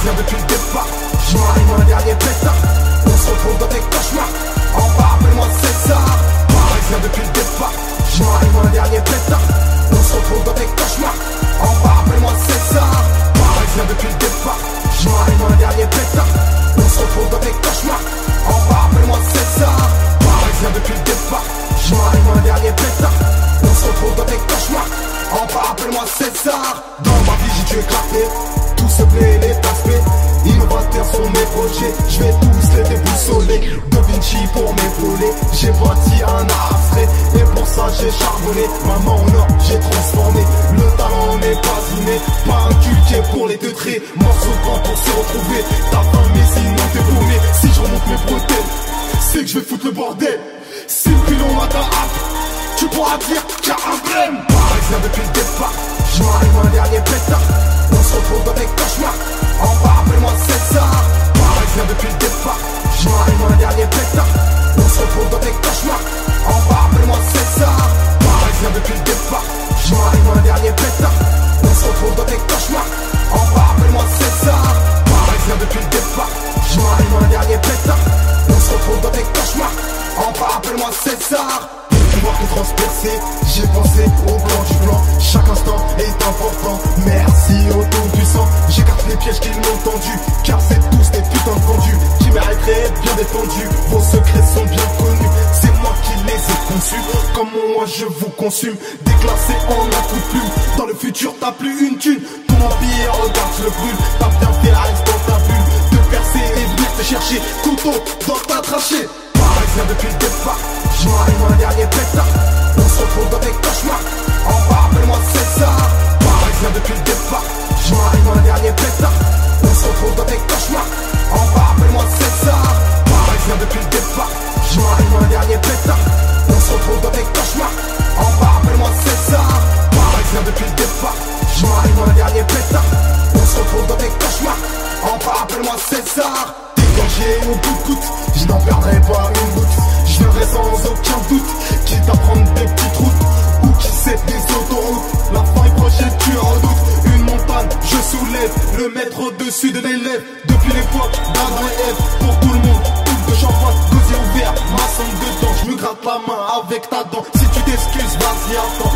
Parisien depuis le départ, je m'arrive un dernier pétard. On se retrouve dans tes cauchemars, en bas appelle-moi César. Parisien depuis le départ, je m'arrive un dernier pétard. On se retrouve dans tes cauchemars, en bas appelle-moi César. Parisien depuis le départ, je m'arrive un dernier pétard. On se retrouve dans tes cauchemars, en bas appelle-moi César. Parisien depuis le départ, je m'arrive un dernier pétard. On se retrouve dans tes cauchemars, en bas appelle-moi César. Dans ma vie j'ai dû éclater, tout se plaît les aspects. Innovateurs sont mes projets, je vais tous les déboussoler. Da Vinci pour m'épauler, j'ai bâti un art abstrait. Et pour ça j'ai charbonné, maman en or j'ai transformé. Le talent n'est pas inné, pas inculqué pour les teutrés. Morceau de pain pour se retrouver, t'as faim mais sinon t'es paumé. Si je remonte mes bretelles, c'est que je vais foutre le bordel. Si le pilon a ta hâte, tu pourras dire qu'il y a un blême. Parisien depuis le départ, je m'arrive un dernier pétard. On se retrouve dans tes cauchemars, en bas appelle-moi César. Parisien depuis le départ, je m'arrive un dernier pétard. On se retrouve dans tes cauchemars, en bas appelle-moi César. Parisien depuis le départ, je m'arrive un dernier pétard. On se retrouve dans tes cauchemars, en bas appelle-moi César. Parisien depuis le départ, je m'arrive un dernier pétard. On se retrouve dans tes cauchemars, en bas appelle-moi César. Pouvoir te transpercer, j'ai pensé au plan du blanc. Chaque instant est important, merci au tout-puissant. J'écarte les pièges qu'ils m'ont tendus, car c'est tous des putains de vendus qui mériteraient être bien défendus. Vos secrets sont bien connus, c'est moi qui les ai conçus. Comment moi je vous consume, déclassé en un coup de plume. Dans le futur t'as plus une thune, ton empire regarde je le brûle. T'as bien fait reste dans ta bulle, te percer et venir te chercher, couteau dans ta trachée. Parisien depuis le départ, je m'arrive un dernier pétard. On se retrouve dans tes cauchemars, en bas appelle-moi César. Parisien depuis le départ, je m'arrive un dernier pétard. On se retrouve dans tes cauchemars, en bas appelle-moi César. Parisien depuis le départ, je m'arrive un dernier pétard. On se retrouve dans tes cauchemars, en bas appelle-moi César. Parisien depuis le départ, je m'arrive un dernier pétard. On se retrouve dans tes cauchemars, en bas appelle-moi César. Dégagé au bout de goutte, je n'en perdrai pas une goutte. Je viendrai sans aucun doute, quitte à prendre des petites routes ou qui sait des autoroutes. La fin est proche et tu en doutes. Une montagne, je soulève, le mettre au-dessus de l'élève. Depuis l'époque d'Adam et Ève, pour tout le monde, coupe de champagne, gosier ouvert, ma sonde dedans. Je me gratte la main avec ta dent, si tu t'excuses, vas-y attends.